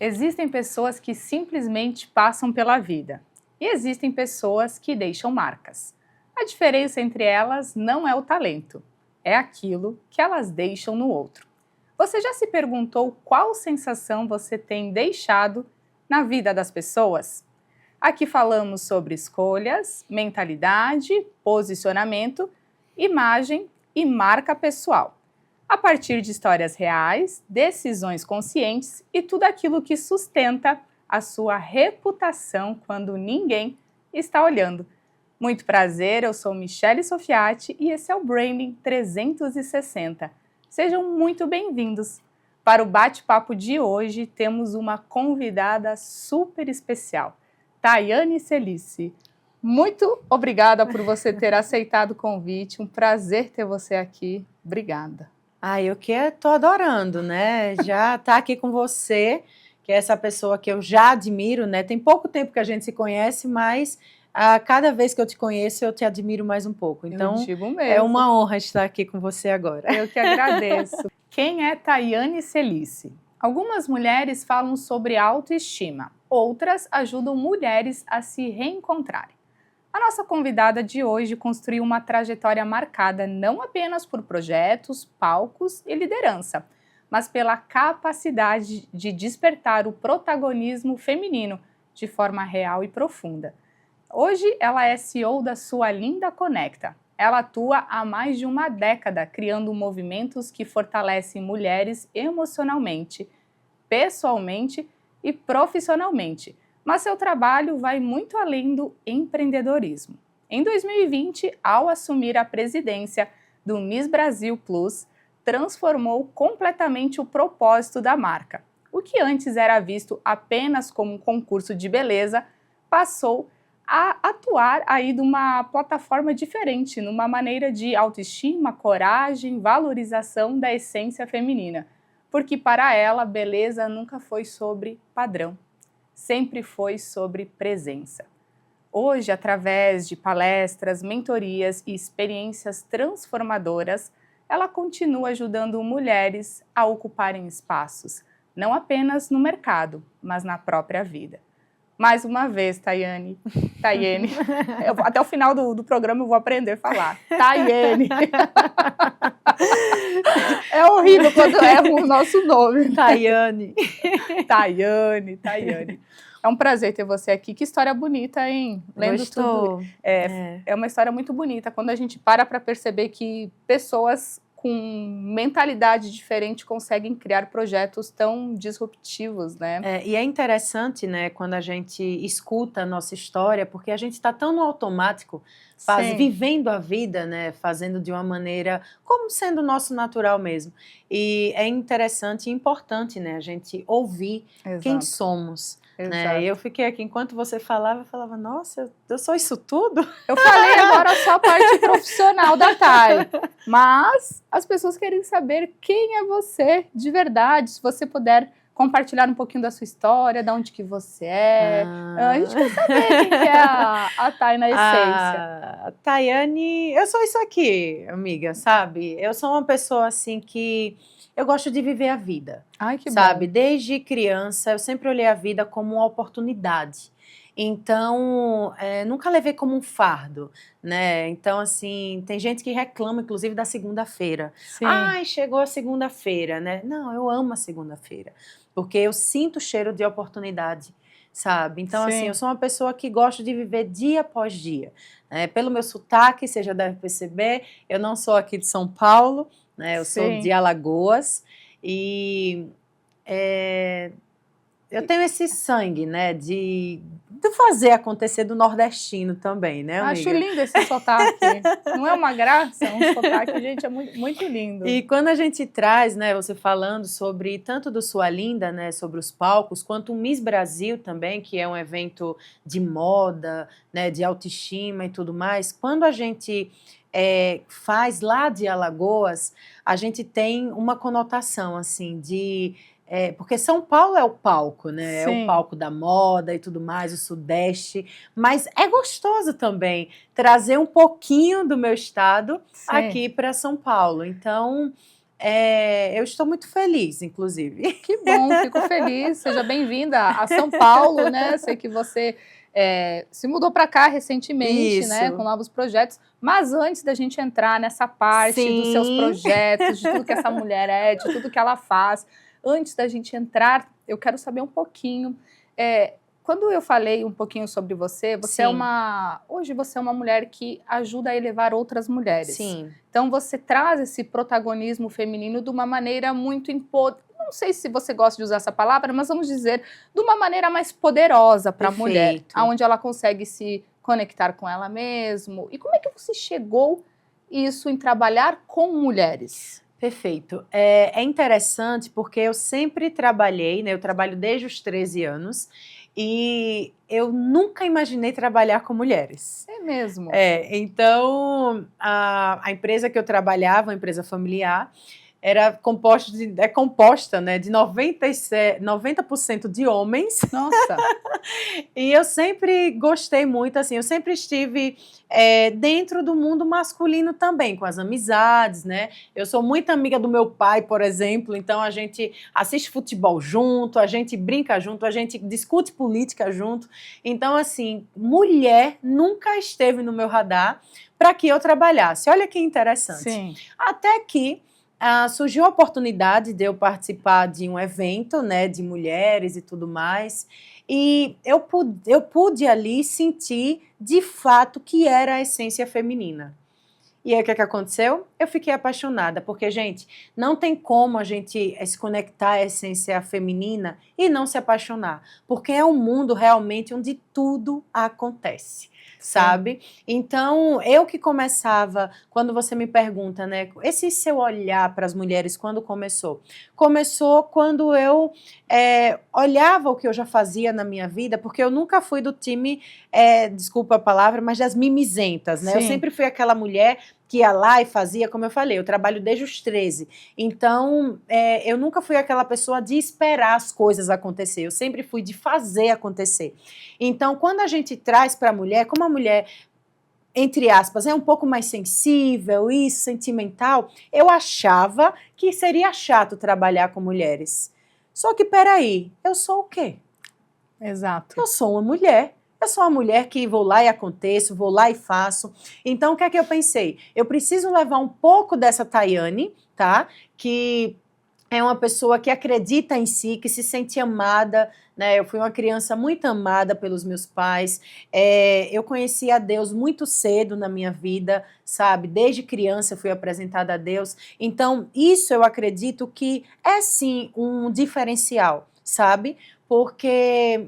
Existem pessoas que simplesmente passam pela vida e existem pessoas que deixam marcas. A diferença entre elas não é o talento, é aquilo que elas deixam no outro. Você já se perguntou qual sensação você tem deixado na vida das pessoas? Aqui falamos sobre escolhas, mentalidade, posicionamento, imagem e marca pessoal. A partir de histórias reais, decisões conscientes e tudo aquilo que sustenta a sua reputação quando ninguém está olhando. Muito prazer, eu sou Michele Sofiati e esse é o Branding 360. Sejam muito bem-vindos. Para o bate-papo de hoje, temos uma convidada super especial, Tayane Celice. Muito obrigada por você ter aceitado o convite, um prazer ter você aqui. Obrigada. Eu que estou adorando, né? Já estar aqui com você, que é essa pessoa que eu já admiro, né? Tem pouco tempo que a gente se conhece, mas a cada vez que eu te conheço, eu te admiro mais um pouco. Então, eu digo mesmo. É uma honra estar aqui com você agora. Eu que agradeço. Quem é Tayane Celice? Algumas mulheres falam sobre autoestima, outras ajudam mulheres a se reencontrarem. A nossa convidada de hoje construiu uma trajetória marcada não apenas por projetos, palcos e liderança, mas pela capacidade de despertar o protagonismo feminino de forma real e profunda. Hoje ela é CEO da Sua Linda Conecta. Ela atua há mais de uma década criando movimentos que fortalecem mulheres emocionalmente, pessoalmente e profissionalmente. Mas seu trabalho vai muito além do empreendedorismo. Em 2020, ao assumir a presidência do Miss Brasil Plus, transformou completamente o propósito da marca. O que antes era visto apenas como um concurso de beleza, passou a atuar aí numa plataforma diferente, numa maneira de autoestima, coragem, valorização da essência feminina. Porque para ela, beleza nunca foi sobre padrão. Sempre foi sobre presença. Hoje, através de palestras, mentorias e experiências transformadoras, ela continua ajudando mulheres a ocuparem espaços, não apenas no mercado, mas na própria vida. Mais uma vez, Tayane, até o final do programa eu vou aprender a falar. Tayane. É horrível quando erro o nosso nome. Tayane. É um prazer ter você aqui. Que história bonita, hein? Lendo Gostou? Tudo. É uma história muito bonita. Quando a gente para perceber que pessoas com mentalidade diferente conseguem criar projetos tão disruptivos, né? E é interessante, né, quando a gente escuta a nossa história, porque a gente está tão no automático, vivendo a vida, né, fazendo de uma maneira como sendo o nosso natural mesmo. E é interessante e importante, né, a gente ouvir quem somos. Né? E eu fiquei aqui, enquanto você falava, eu falava, nossa, eu sou isso tudo? Eu falei agora só a parte profissional da Thay, mas as pessoas querem saber quem é você de verdade, se você puder compartilhar um pouquinho da sua história, de onde que você é. A gente quer saber quem que é a Thay na essência. A Tayane, eu sou isso aqui, amiga, sabe? Eu sou uma pessoa assim que eu gosto de viver a vida. Ai, que sabe? bom. Desde criança, eu sempre olhei a vida como uma oportunidade. Então, nunca levei como um fardo, né? Então, assim, tem gente que reclama, inclusive, da segunda-feira. Ai, chegou a segunda-feira, né? Não, eu amo a segunda-feira, porque eu sinto o cheiro de oportunidade, sabe? Então, assim, eu sou uma pessoa que gosto de viver dia após dia. Pelo meu sotaque, você já deve perceber, eu não sou aqui de São Paulo, né? Eu sou de Alagoas e eu tenho esse sangue, né, de fazer acontecer do nordestino também, né, amiga? Acho lindo esse sotaque. Não é uma graça? Um sotaque, gente, é muito, muito lindo. E quando a gente traz, né, você falando sobre tanto do Sua Linda, né, sobre os palcos, quanto o Miss Brasil também, que é um evento de moda, né, de autoestima e tudo mais, quando a gente faz lá de Alagoas, a gente tem uma conotação, assim, de... porque São Paulo é o palco, né? É o palco da moda e tudo mais, o Sudeste. Mas é gostoso também trazer um pouquinho do meu estado aqui para São Paulo. Então, eu estou muito feliz, inclusive. Que bom, fico feliz. Seja bem-vinda a São Paulo, né? Sei que você se mudou para cá recentemente, né? Com novos projetos. Mas antes da gente entrar nessa parte dos seus projetos, de tudo que essa mulher é, de tudo que ela faz, antes da gente entrar, eu quero saber um pouquinho. Quando eu falei um pouquinho sobre você, hoje você é uma mulher que ajuda a elevar outras mulheres. Sim. Então você traz esse protagonismo feminino de uma maneira muito não sei se você gosta de usar essa palavra, mas vamos dizer, de uma maneira mais poderosa para a mulher, onde ela consegue se conectar com ela mesma. E como é que você chegou isso em trabalhar com mulheres? Perfeito. É interessante porque eu sempre trabalhei, né? Eu trabalho desde os 13 anos e eu nunca imaginei trabalhar com mulheres. É mesmo? Então a empresa que eu trabalhava, uma empresa familiar, era composta, né, de 90% de homens. Nossa! E eu sempre gostei muito, assim, eu sempre estive dentro do mundo masculino também, com as amizades, né? Eu sou muito amiga do meu pai, por exemplo, então a gente assiste futebol junto, a gente brinca junto, a gente discute política junto. Então, assim, mulher nunca esteve no meu radar para que eu trabalhasse. Olha que interessante. Sim. Até que surgiu a oportunidade de eu participar de um evento, né, de mulheres e tudo mais, e eu pude ali sentir de fato que era a essência feminina. E aí o que aconteceu? Eu fiquei apaixonada, porque, gente, não tem como a gente se conectar à essência feminina e não se apaixonar, porque é um mundo realmente onde tudo acontece. Sabe? Então, eu que começava, quando você me pergunta, né, esse seu olhar para as mulheres, quando começou? Começou quando eu olhava o que eu já fazia na minha vida, porque eu nunca fui do time, desculpa a palavra, mas das mimizentas, né? Sim. Eu sempre fui aquela mulher que ia lá e fazia, como eu falei, eu trabalho desde os 13. Então, eu nunca fui aquela pessoa de esperar as coisas acontecer, eu sempre fui de fazer acontecer. Então, quando a gente traz para a mulher, como a mulher, entre aspas, é um pouco mais sensível, isso, sentimental, eu achava que seria chato trabalhar com mulheres. Só que, peraí, eu sou o quê? Exato. Eu sou uma mulher. Eu sou uma mulher que vou lá e aconteço, vou lá e faço. Então, o que é que eu pensei? Eu preciso levar um pouco dessa Tayane, tá? Que é uma pessoa que acredita em si, que se sente amada, né? Eu fui uma criança muito amada pelos meus pais. Eu conheci a Deus muito cedo na minha vida, sabe? Desde criança eu fui apresentada a Deus. Então, isso eu acredito que é sim um diferencial, sabe? Porque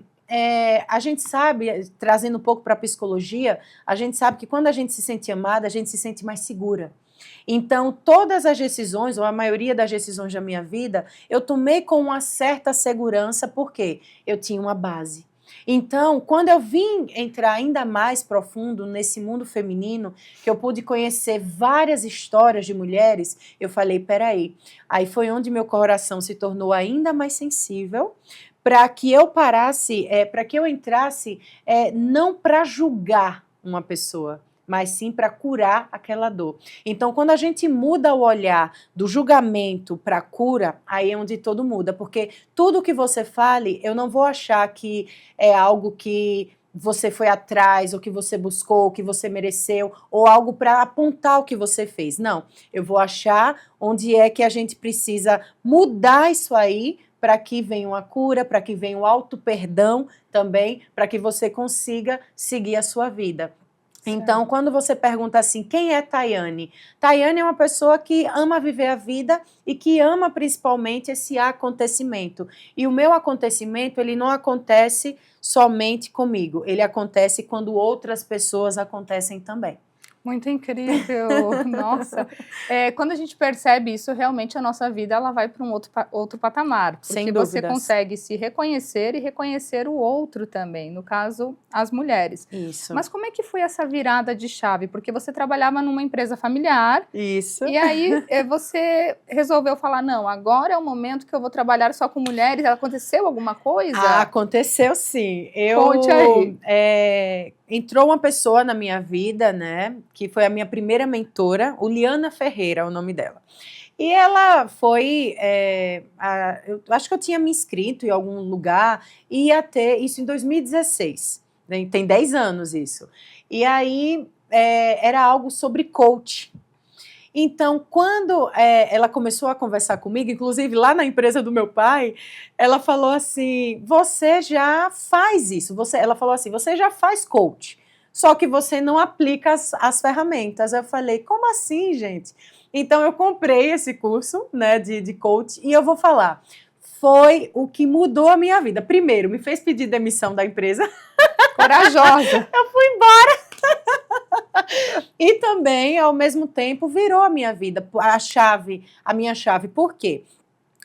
a gente sabe, trazendo um pouco para a psicologia, a gente sabe que quando a gente se sente amada, a gente se sente mais segura. Então, todas as decisões, ou a maioria das decisões da minha vida, eu tomei com uma certa segurança, porque eu tinha uma base. Então, quando eu vim entrar ainda mais profundo nesse mundo feminino, que eu pude conhecer várias histórias de mulheres, eu falei, peraí, aí foi onde meu coração se tornou ainda mais sensível, para que eu parasse, para que eu entrasse, não para julgar uma pessoa, mas sim para curar aquela dor. Então, quando a gente muda o olhar do julgamento para a cura, aí é onde tudo muda, porque tudo que você fale, eu não vou achar que é algo que você foi atrás, ou que você buscou, ou que você mereceu, ou algo para apontar o que você fez. Não, eu vou achar onde é que a gente precisa mudar isso aí, para que venha uma cura, para que venha o auto-perdão também, para que você consiga seguir a sua vida. Então, quando você pergunta assim, quem é Tayane? Tayane é uma pessoa que ama viver a vida e que ama principalmente esse acontecimento. E o meu acontecimento, ele não acontece somente comigo, ele acontece quando outras pessoas acontecem também. Muito incrível, nossa. Quando a gente percebe isso, realmente a nossa vida ela vai para um outro patamar. Porque você consegue se reconhecer e reconhecer o outro também, no caso, as mulheres. Isso. Mas como é que foi essa virada de chave? Porque você trabalhava numa empresa familiar. Isso. E aí você resolveu falar, não, agora é o momento que eu vou trabalhar só com mulheres. Aconteceu alguma coisa? Aconteceu sim. Conte aí. Entrou uma pessoa na minha vida, né, que foi a minha primeira mentora, Uliana Ferreira, é o nome dela. E ela foi, eu acho que eu tinha me inscrito em algum lugar, ia ter isso em 2016, né? Tem 10 anos isso. E aí era algo sobre coach. Então, quando ela começou a conversar comigo, inclusive lá na empresa do meu pai, ela falou assim, você já faz isso, ela falou assim, você já faz coach, só que você não aplica as ferramentas. Eu falei, como assim, gente? Então, eu comprei esse curso, né, de coach, e eu vou falar, foi o que mudou a minha vida. Primeiro, me fez pedir demissão da empresa. Corajosa. Eu fui embora. E também, ao mesmo tempo, virou a minha vida, a minha chave. Por quê?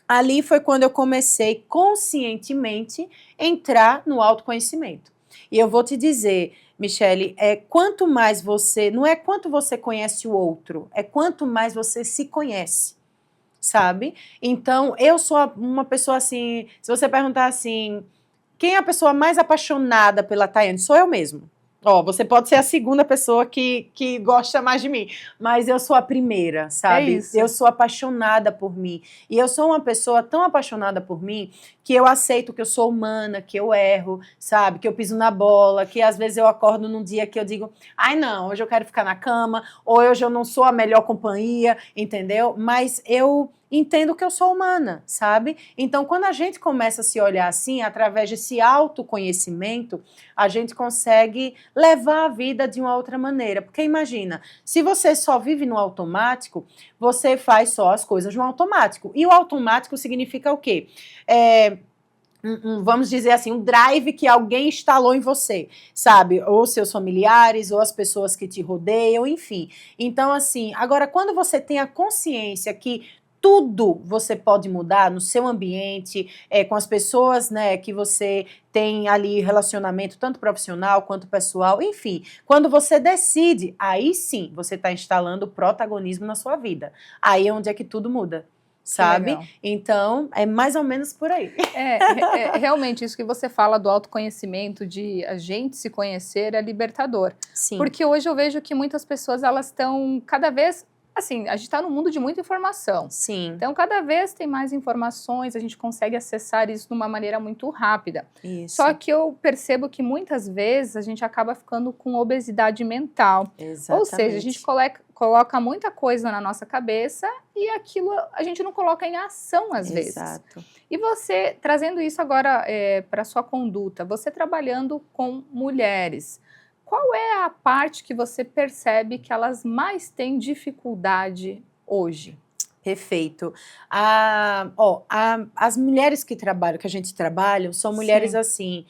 Ali foi quando eu comecei conscientemente a entrar no autoconhecimento. E eu vou te dizer, Michele, quanto mais você, não é quanto você conhece o outro, é quanto mais você se conhece, sabe? Então, eu sou uma pessoa assim, se você perguntar assim, quem é a pessoa mais apaixonada pela Tayane? Sou eu mesmo. Ó, você pode ser a segunda pessoa que gosta mais de mim, mas eu sou a primeira, sabe? É isso. Eu sou apaixonada por mim. E eu sou uma pessoa tão apaixonada por mim que eu aceito que eu sou humana, que eu erro, sabe? Que eu piso na bola, que às vezes eu acordo num dia que eu digo, ai não, hoje eu quero ficar na cama, ou hoje eu não sou a melhor companhia, entendeu? Mas eu entendo que eu sou humana, sabe? Então, quando a gente começa a se olhar assim, através desse autoconhecimento, a gente consegue levar a vida de uma outra maneira. Porque imagina, se você só vive no automático, você faz só as coisas no automático. E o automático significa o quê? Vamos dizer assim, um drive que alguém instalou em você, sabe? Ou seus familiares, ou as pessoas que te rodeiam, enfim. Então, assim, agora, quando você tem a consciência que tudo você pode mudar no seu ambiente, com as pessoas, né, que você tem ali relacionamento, tanto profissional quanto pessoal, enfim. Quando você decide, aí sim, você está instalando protagonismo na sua vida. Aí é onde é que tudo muda. Sabe? Então, é mais ou menos por aí. Realmente, isso que você fala do autoconhecimento, de a gente se conhecer, é libertador. Sim. Porque hoje eu vejo que muitas pessoas, elas estão cada vez... Assim, a gente está num mundo de muita informação. Sim. Então, cada vez tem mais informações, a gente consegue acessar isso de uma maneira muito rápida. Isso. Só que eu percebo que muitas vezes a gente acaba ficando com obesidade mental. Exatamente. Ou seja, a gente coloca muita coisa na nossa cabeça e aquilo a gente não coloca em ação às vezes. Exato. E você, trazendo isso agora para a sua conduta, você trabalhando com mulheres, qual é a parte que você percebe que elas mais têm dificuldade hoje? Perfeito. As mulheres que a gente trabalha, são mulheres assim,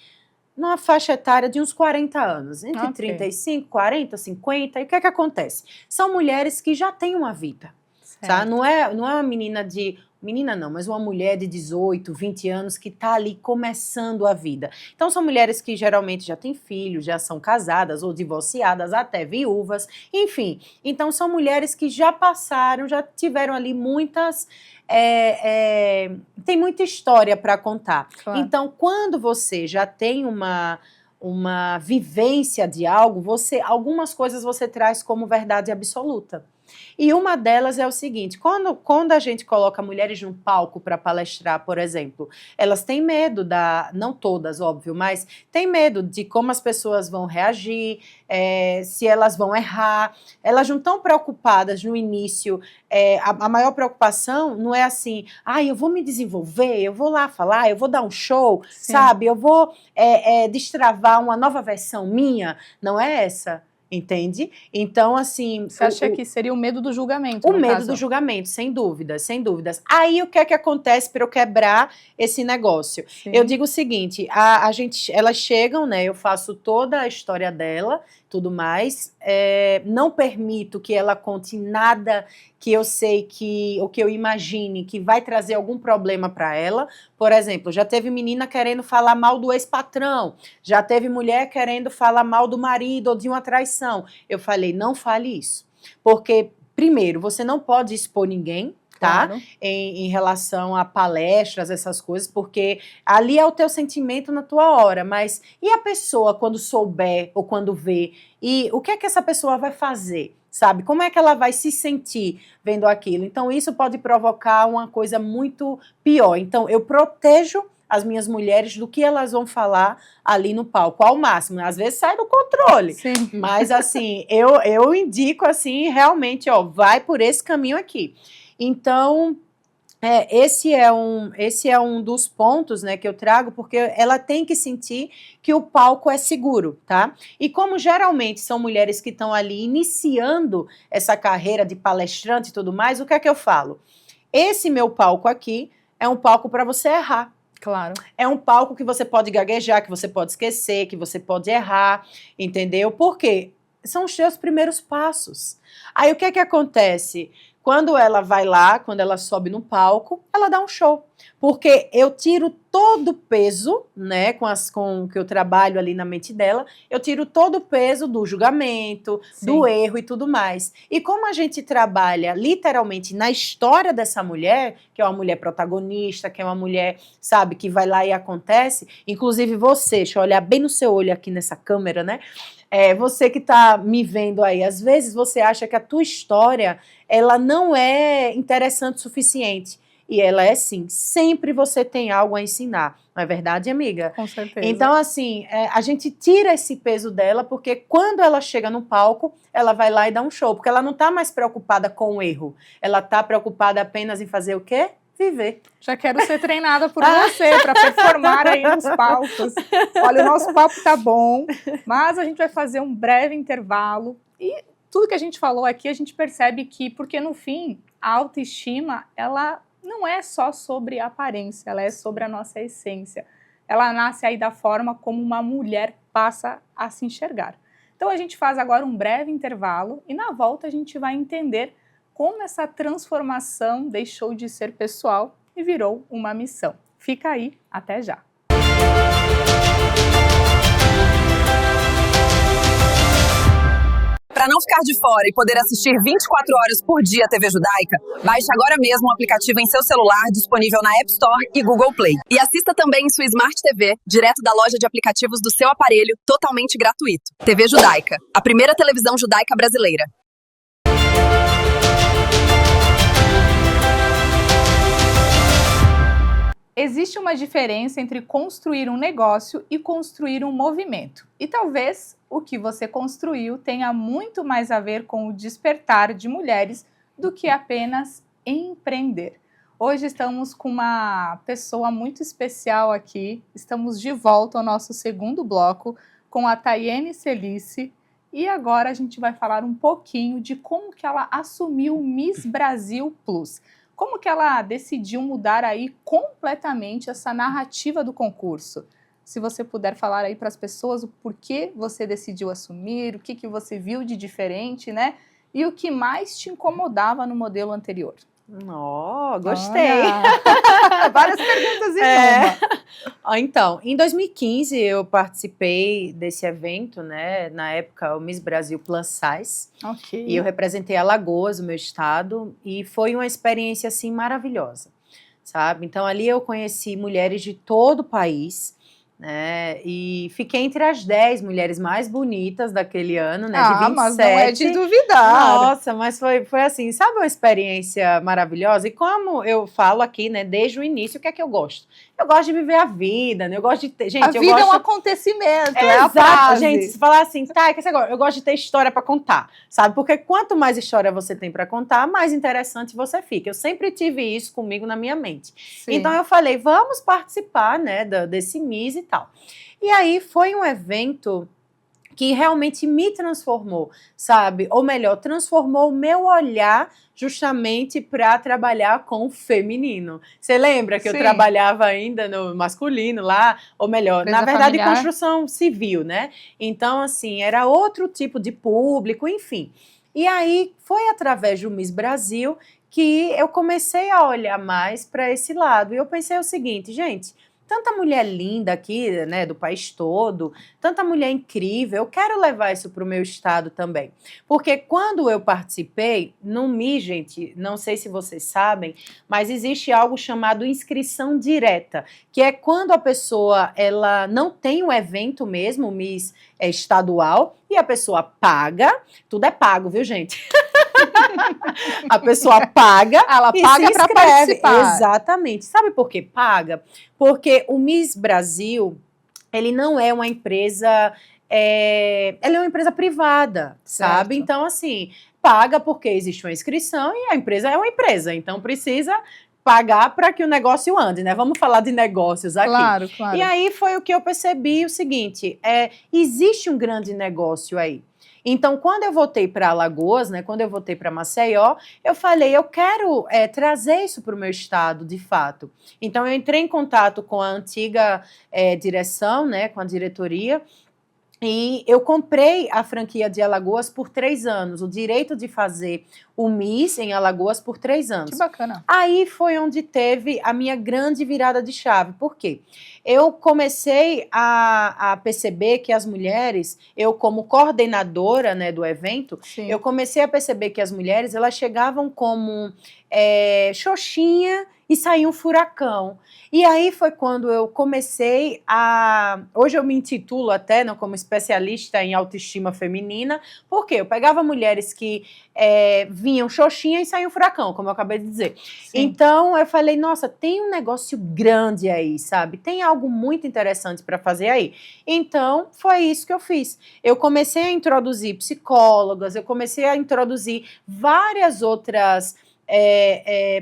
numa faixa etária de uns 40 anos, entre 35, 40, 50, e o que é que acontece? São mulheres que já têm uma vida, tá? Não é uma menina não, mas uma mulher de 18, 20 anos que está ali começando a vida. Então são mulheres que geralmente já têm filhos, já são casadas ou divorciadas, até viúvas, enfim. Então são mulheres que já passaram, já tiveram ali muitas... tem muita história para contar. Claro. Então quando você já tem uma vivência de algo, algumas coisas você traz como verdade absoluta. E uma delas é o seguinte, quando a gente coloca mulheres num palco para palestrar, por exemplo, elas têm medo não todas, óbvio, mas têm medo de como as pessoas vão reagir, se elas vão errar, elas não estão preocupadas no início, a maior preocupação não é assim, eu vou me desenvolver, eu vou lá falar, eu vou dar um show, sim, sabe, eu vou destravar uma nova versão minha, não é essa. Entende? Então, assim... Você acha que seria o medo do julgamento, o medo do julgamento, sem dúvidas, sem dúvidas. Aí, o que é que acontece para eu quebrar esse negócio? Sim. Eu digo o seguinte, elas chegam, né, eu faço toda a história dela, tudo mais, não permito que ela conte nada que eu sei ou que eu imagine que vai trazer algum problema para ela. Por exemplo, já teve menina querendo falar mal do ex-patrão, já teve mulher querendo falar mal do marido ou de uma traição. Eu falei, não fale isso, porque, primeiro, você não pode expor ninguém, tá? Claro. Em relação a palestras, essas coisas, porque ali é o teu sentimento na tua hora, mas e a pessoa quando souber ou quando vê? E o que é que essa pessoa vai fazer? sabe? Como é que ela vai se sentir vendo aquilo? Então, isso pode provocar uma coisa muito pior. Então, eu protejo as minhas mulheres do que elas vão falar ali no palco, ao máximo. Às vezes sai do controle. Sim. Mas, assim, eu indico, assim, realmente, ó, vai por esse caminho aqui. Então, esse é um dos pontos, né, que eu trago, porque ela tem que sentir que o palco é seguro, tá? E como geralmente são mulheres que estão ali iniciando essa carreira de palestrante e tudo mais, o que é que eu falo? Esse meu palco aqui é um palco para você errar. Claro. É um palco que você pode gaguejar, que você pode esquecer, que você pode errar, entendeu? Por quê? São os seus primeiros passos. Aí o que é que acontece? Quando ela vai lá, quando ela sobe no palco, ela dá um show. Porque eu tiro todo o peso, né, com o que eu trabalho ali na mente dela, eu tiro todo o peso do julgamento, Sim. do erro e tudo mais. E como a gente trabalha literalmente na história dessa mulher, que é uma mulher protagonista, que é uma mulher, sabe, que vai lá e acontece, inclusive você, deixa eu olhar bem no seu olho aqui nessa câmera, né? Você que está me vendo aí, às vezes você acha que a tua história ela não é interessante o suficiente. E ela é sim. Sempre você tem algo a ensinar. Não é verdade, amiga? Com certeza. Então, assim, a gente tira esse peso dela, porque quando ela chega no palco, ela vai lá e dá um show. Porque ela não está mais preocupada com o erro. Ela está preocupada apenas em fazer o quê? Viver. Já quero ser treinada por você para performar aí nos palcos. Olha, o nosso papo tá bom, mas a gente vai fazer um breve intervalo e tudo que a gente falou aqui, a gente percebe que, porque no fim, a autoestima, ela não é só sobre a aparência, ela é sobre a nossa essência. Ela nasce aí da forma como uma mulher passa a se enxergar. Então a gente faz agora um breve intervalo e na volta a gente vai entender como essa transformação deixou de ser pessoal e virou uma missão. Fica aí, até já! Para não ficar de fora e poder assistir 24 horas por dia a TV Judaica, baixe agora mesmo o aplicativo em seu celular, disponível na App Store e Google Play. E assista também em sua Smart TV, direto da loja de aplicativos do seu aparelho, totalmente gratuito. TV Judaica, a primeira televisão judaica brasileira. Existe uma diferença entre construir um negócio e construir um movimento. E talvez o que você construiu tenha muito mais a ver com o despertar de mulheres do que apenas empreender. Hoje estamos com uma pessoa muito especial aqui. Estamos de volta ao nosso segundo bloco com a Tayane Celice. E agora a gente vai falar um pouquinho de como que ela assumiu o Miss Brasil Plus. Como que ela decidiu mudar aí completamente essa narrativa do concurso? Se você puder falar aí para as pessoas o porquê você decidiu assumir, o que você viu de diferente, né? E o que mais te incomodava no modelo anterior? Gostei! Várias perguntas em uma. Então, em 2015 eu participei desse evento, né? Na época, o Miss Brasil Plus Size. Ok. E eu representei Alagoas, o meu estado, e foi uma experiência, assim, maravilhosa, sabe? Então, ali eu conheci mulheres de todo o país, né? E fiquei entre as 10 mulheres mais bonitas daquele ano, né? De 27. Mas não é de duvidar. Nossa, mas foi assim, sabe, uma experiência maravilhosa? E como eu falo aqui, né, desde o início, o que é que eu gosto? Eu gosto de viver a vida, né? Eu gosto de ter... Gente, a vida é um acontecimento, é a Exato, frase. gente, se falar assim, tá, que você gosta? Eu gosto de ter história para contar, sabe? Porque quanto mais história você tem para contar, mais interessante você fica. Eu sempre tive isso comigo na minha mente. Sim. Então eu falei, vamos participar, né, desse Miss e tal. E aí foi um evento que realmente me transformou, sabe? Ou melhor, transformou o meu olhar justamente para trabalhar com o feminino. Você lembra que Sim. eu trabalhava ainda no masculino lá? Ou melhor, Empresa na verdade, familiar. construção civil, né? Então, assim, era outro tipo de público, enfim. E aí, foi através do Miss Brasil que eu comecei a olhar mais para esse lado. E eu pensei o seguinte, gente, tanta mulher linda aqui, né, do país todo, tanta mulher incrível, eu quero levar isso para o meu estado também. Porque quando eu participei, no MI, gente, não sei se vocês sabem, mas existe algo chamado inscrição direta, que é quando a pessoa, ela não tem um evento mesmo, o MIS é estadual, e a pessoa paga, tudo é pago, viu, gente? A pessoa paga, ela e paga se para inscreve. participar. Exatamente. Sabe por que paga? Porque o Miss Brasil, ele não é uma empresa, ela é uma empresa privada, sabe? Certo. Então, assim, paga porque existe uma inscrição e a empresa é uma empresa, então precisa pagar para que o negócio ande, né? Vamos falar de negócios aqui. Claro, claro. E aí foi o que eu percebi, o seguinte, existe um grande negócio aí. Então, quando eu voltei para Alagoas, né, quando eu voltei para Maceió, eu falei, eu quero trazer isso para o meu estado, de fato. Então, eu entrei em contato com a antiga direção, né, com a diretoria, e eu comprei a franquia de Alagoas por 3 anos, o direito de fazer o MIS em Alagoas por 3 anos. Que bacana. Aí foi onde teve a minha grande virada de chave. Por quê? Eu comecei a perceber que as mulheres, eu como coordenadora, né, do evento, Sim. eu comecei a perceber que as mulheres, elas chegavam como xoxinha e saía um furacão. E aí foi quando eu comecei hoje eu me intitulo até, né, como especialista em autoestima feminina, porque eu pegava mulheres que vinham xoxinha e saía um furacão, como eu acabei de dizer. Sim. Então eu falei, nossa, tem um negócio grande aí, sabe? Tem algo muito interessante para fazer aí. Então foi isso que eu fiz. Eu comecei a introduzir psicólogas, eu comecei a introduzir várias outras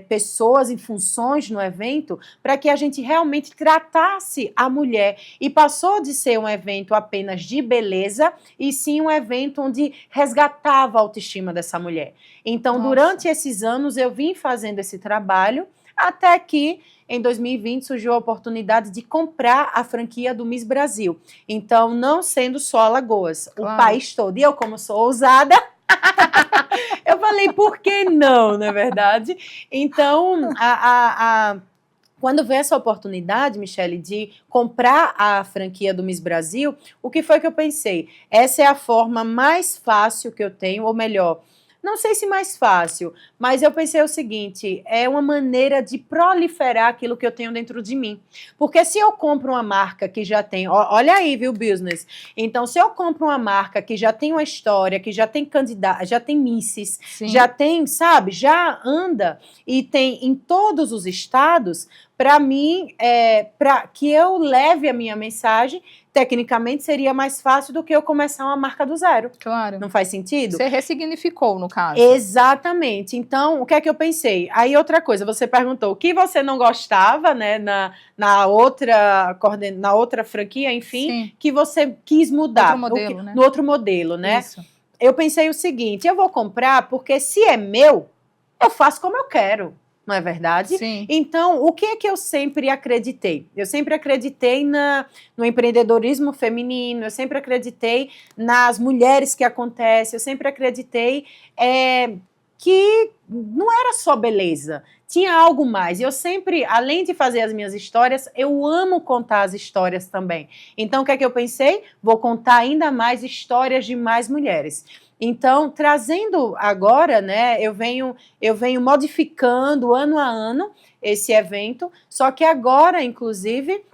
pessoas em funções no evento para que a gente realmente tratasse a mulher e passou de ser um evento apenas de beleza e sim um evento onde resgatava a autoestima dessa mulher. Então, Nossa. Durante esses anos eu vim fazendo esse trabalho até que em 2020 surgiu a oportunidade de comprar a franquia do Miss Brasil. Então, não sendo só Alagoas, Claro. o país todo. E eu, como sou ousada, eu falei, por que não, não é verdade? Então, quando veio essa oportunidade, Michele, de comprar a franquia do Miss Brasil, o que foi que eu pensei? Essa é a forma mais fácil que eu tenho, ou melhor, não sei se mais fácil, mas eu pensei o seguinte, é uma maneira de proliferar aquilo que eu tenho dentro de mim. Porque se eu compro uma marca que já tem, olha aí, viu, business? Então, se eu compro uma marca que já tem uma história, que já tem candidato, já tem misses, Sim. já tem, sabe, já anda e tem em todos os estados, para mim, para que eu leve a minha mensagem, tecnicamente seria mais fácil do que eu começar uma marca do zero. Claro. Não faz sentido? Você ressignificou, no caso. Exatamente. Então, o que é que eu pensei? Aí, outra coisa, você perguntou o que você não gostava, né, na outra franquia, enfim, Sim. que você quis mudar. Outro modelo, né? No outro modelo, né? Isso. Eu pensei o seguinte, eu vou comprar porque se é meu, eu faço como eu quero. Não é verdade? Sim. Então, o que é que eu sempre acreditei? Eu sempre acreditei no empreendedorismo feminino, eu sempre acreditei nas mulheres que acontecem, eu sempre acreditei que não era só beleza, tinha algo mais. Eu sempre, além de fazer as minhas histórias, eu amo contar as histórias também. Então, o que é que eu pensei? Vou contar ainda mais histórias de mais mulheres. Então, trazendo agora, né, eu venho modificando ano a ano esse evento, só que agora, inclusive,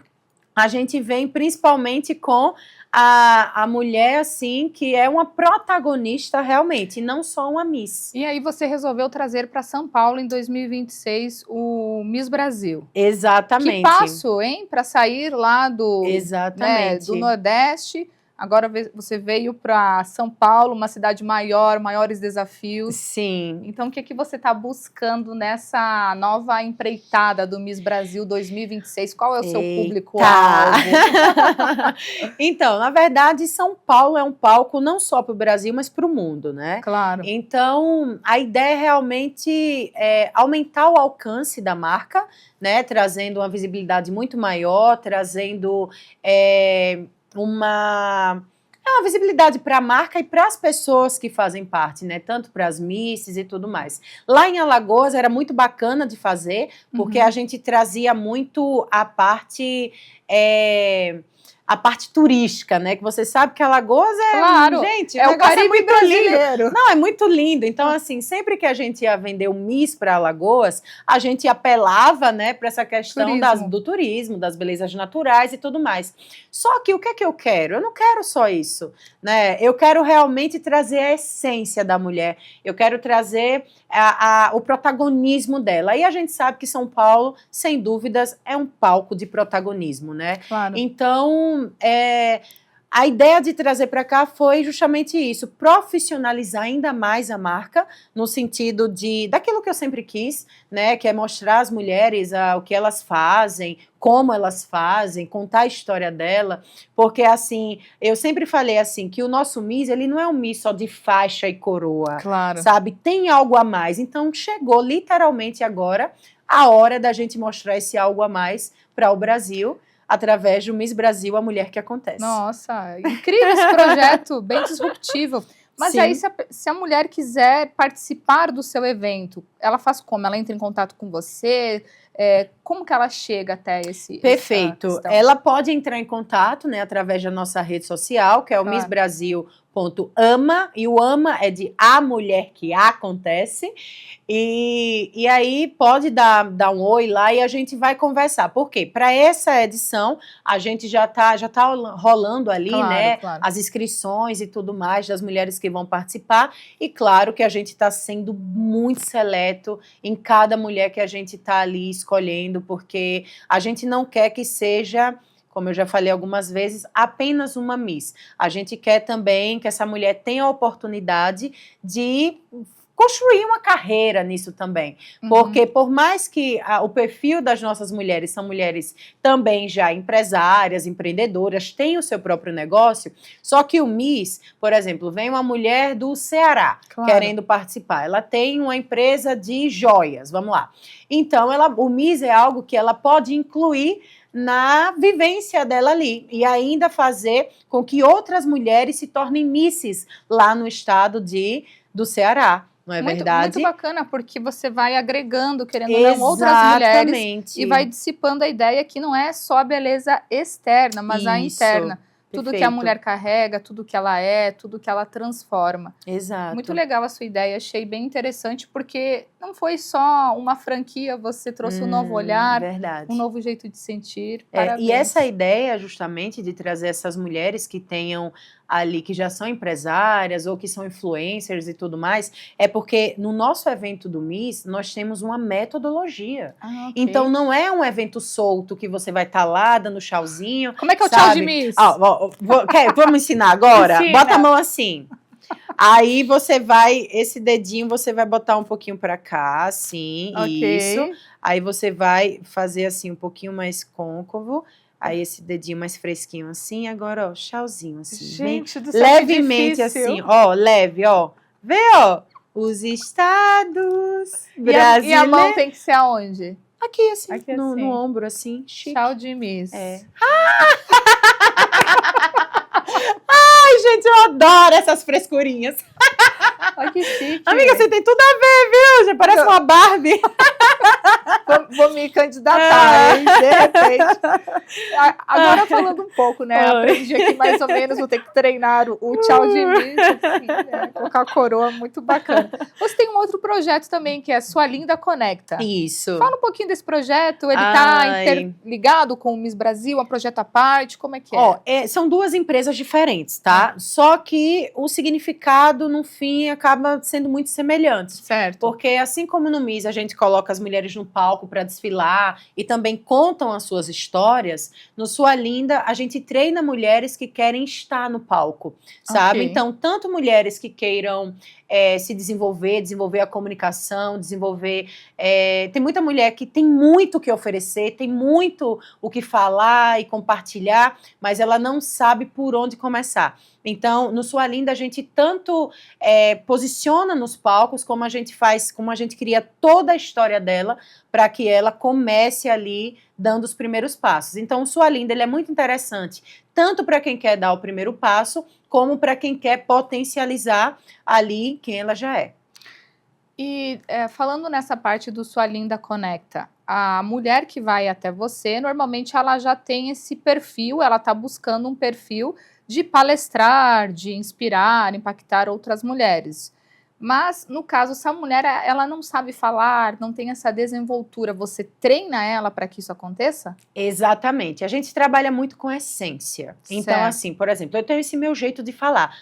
a gente vem principalmente com a mulher, assim, que é uma protagonista realmente, não só uma Miss. E aí você resolveu trazer para São Paulo em 2026 o Miss Brasil. Exatamente. Que passo, hein? Para sair lá Exatamente. do Nordeste. Agora você veio para São Paulo, uma cidade maior, maiores desafios. Sim. Então, o que você está buscando nessa nova empreitada do Miss Brasil 2026? Qual é o seu público-alvo? Então, na verdade, São Paulo é um palco não só para o Brasil, mas para o mundo, né? Claro. Então, a ideia é realmente aumentar o alcance da marca, né? Trazendo uma visibilidade muito maior, trazendo É uma visibilidade para a marca e para as pessoas que fazem parte, né? Tanto para as misses e tudo mais. Lá em Alagoas era muito bacana de fazer, porque a gente trazia muito a parte turística, né? Que você sabe que Alagoas é, Claro, gente, é o o negócio é Caribe muito lindo. brasileiro. Não, é muito lindo. Então, assim, sempre que a gente ia vender o Miss para Alagoas, a gente apelava, né, para essa questão do turismo, das belezas naturais e tudo mais. Só que o que é que eu quero? Eu não quero só isso, né? Eu quero realmente trazer a essência da mulher. Eu quero trazer o protagonismo dela. E a gente sabe que São Paulo, sem dúvidas, é um palco de protagonismo, né? Claro. Então, a ideia de trazer para cá foi justamente isso, profissionalizar ainda mais a marca, no sentido daquilo que eu sempre quis, né, que é mostrar às mulheres o que elas fazem, como elas fazem, contar a história dela, porque assim, eu sempre falei assim, que o nosso Miss, ele não é um Miss só de faixa e coroa, Claro. sabe? Tem algo a mais. Então, chegou literalmente agora a hora da gente mostrar esse algo a mais para o Brasil, através do Miss Brasil, a mulher que acontece. Nossa, incrível esse projeto, bem disruptivo. Mas Sim. aí, se a mulher quiser participar do seu evento, ela faz como? Ela entra em contato com você? Como que ela chega até Perfeito. Ela pode entrar em contato, né, através da nossa rede social, que é o Claro. missbrasil.ama, e o ama é de a mulher que acontece, e aí pode dar um oi lá e a gente vai conversar. Por quê? Para essa edição, a gente já tá rolando ali, Claro, né, claro. as inscrições e tudo mais das mulheres que vão participar, e claro que a gente está sendo muito seleto em cada mulher que a gente está ali escolhendo, porque a gente não quer que seja, como eu já falei algumas vezes, apenas uma Miss. A gente quer também que essa mulher tenha a oportunidade de construir uma carreira nisso também. Porque por mais que o perfil das nossas mulheres são mulheres também já empresárias, empreendedoras, têm o seu próprio negócio, só que o Miss, por exemplo, vem uma mulher do Ceará querendo participar. Ela tem uma empresa de joias, vamos lá. Então, o Miss é algo que ela pode incluir na vivência dela ali e ainda fazer com que outras mulheres se tornem misses lá no estado do Ceará. Não é verdade? Muito bacana, porque você vai agregando, querendo ou não, outras mulheres e vai dissipando a ideia que não é só a beleza externa, mas a interna. Tudo que a mulher carrega, tudo que ela é, tudo que ela transforma. Exato. Muito legal a sua ideia, achei bem interessante, porque não foi só uma franquia, você trouxe um novo olhar, um novo jeito de sentir. E essa ideia, justamente, de trazer essas mulheres que tenham ali, que já são empresárias ou que são influencers e tudo mais, é porque no nosso evento do Miss, nós temos uma metodologia. Então, não é um evento solto que você vai estar lá dando tchauzinho. Como é que é o tchau de Miss? Vamos ensinar agora? Ensina. Bota a mão assim. Aí você vai, esse dedinho você vai botar um pouquinho pra cá, assim, isso. Aí você vai fazer assim um pouquinho mais côncavo. Aí esse dedinho mais fresquinho assim, agora ó, tchauzinho assim. Gente do céu, levemente assim, ó, leve, ó. Vê, ó, os estados brasileiros. E a mão tem que ser aonde? Aqui assim, no ombro assim, chique. Tchau de Miss. Ai, gente, eu adoro essas frescurinhas. Olha que chique. Amiga, você tem tudo a ver, viu? Já parece uma Barbie. Vou me candidatar, hein? De repente. Agora falando um pouco, né? Aprendi aqui mais ou menos, vou ter que treinar o tchau de mim, colocar a coroa, muito bacana. Você tem um outro projeto também, que é Sua Linda Conecta. Isso. Fala um pouquinho desse projeto, ele tá interligado com o Miss Brasil, é um projeto à parte, como é que é? Ó, são duas empresas diferentes, tá? Só que o significado, no fim, acaba sendo muito semelhante. Certo. Porque assim como no Miss a gente coloca as mulheres no palco para desfilar e também contam as suas histórias, no Sua Linda a gente treina mulheres que querem estar no palco, sabe? Então, tanto mulheres que queiram se desenvolver a comunicação, tem muita mulher que tem muito o que oferecer, tem muito o que falar e compartilhar, mas ela não sabe por onde começar. Então, no Sua Linda, a gente tanto posiciona nos palcos, como a gente faz, como a gente cria toda a história dela para que ela comece ali dando os primeiros passos. Então, o Sua Linda ele é muito interessante, tanto para quem quer dar o primeiro passo, como para quem quer potencializar ali quem ela já é. E falando nessa parte do Sua Linda Conecta, a mulher que vai até você, normalmente ela já tem esse perfil, ela está buscando um perfil de palestrar, de inspirar, impactar outras mulheres. Mas, no caso, se a mulher ela não sabe falar, não tem essa desenvoltura, você treina ela para que isso aconteça? Exatamente. A gente trabalha muito com essência. Então, Certo. assim, por exemplo, eu tenho esse meu jeito de falar.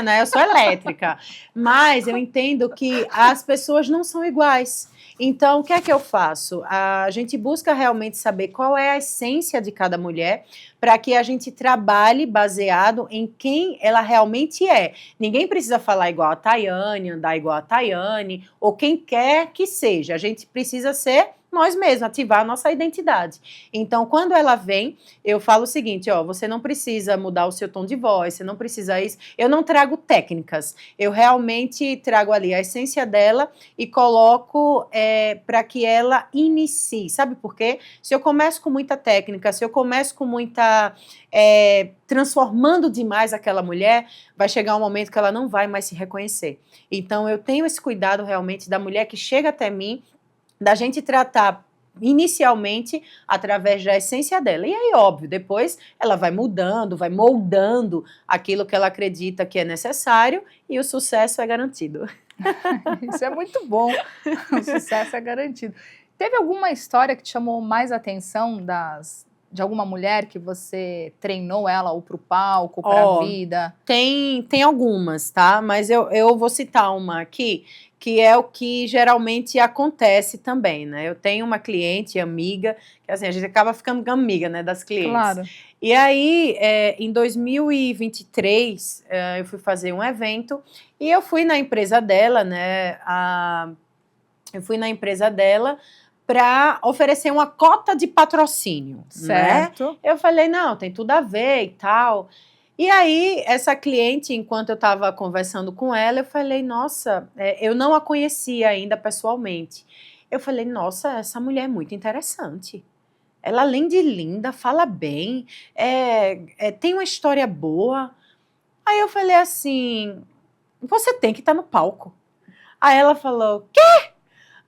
Né? Eu sou elétrica. Mas eu entendo que as pessoas não são iguais. Então, o que é que eu faço? A gente busca realmente saber qual é a essência de cada mulher para que a gente trabalhe baseado em quem ela realmente é. Ninguém precisa falar igual a Tayane, andar igual a Tayane, ou quem quer que seja. A gente precisa ser nós mesmos, ativar a nossa identidade. Então, quando ela vem, eu falo o seguinte, ó, você não precisa mudar o seu tom de voz, você não precisa isso. Eu não trago técnicas, eu realmente trago ali a essência dela e coloco para que ela inicie. Sabe por quê? Se eu começo com muita técnica, se eu começo com muita... transformando demais aquela mulher, vai chegar um momento que ela não vai mais se reconhecer. Então, eu tenho esse cuidado realmente da mulher que chega até mim, da gente tratar inicialmente através da essência dela. E aí, óbvio, depois ela vai mudando, vai moldando aquilo que ela acredita que é necessário e o sucesso é garantido. Isso é muito bom, o sucesso é garantido. Teve alguma história que te chamou mais atenção de alguma mulher que você treinou ela ou para o palco, ou para a vida? Tem algumas, tá? Mas eu vou citar uma aqui, que é o que geralmente acontece também, né? Eu tenho uma cliente, amiga, que assim, a gente acaba ficando amiga, né, das clientes. Claro. E aí, em 2023, eu fui fazer um evento e eu fui na empresa dela, né? Eu fui na empresa dela para oferecer uma cota de patrocínio, Certo. né? Eu falei, não, tem tudo a ver e tal. E aí, essa cliente, enquanto eu estava conversando com ela, eu falei, nossa, eu não a conhecia ainda pessoalmente. Eu falei, nossa, essa mulher é muito interessante. Ela, além de linda, fala bem, tem uma história boa. Aí eu falei assim, você tem que estar no palco. Aí ela falou, quê?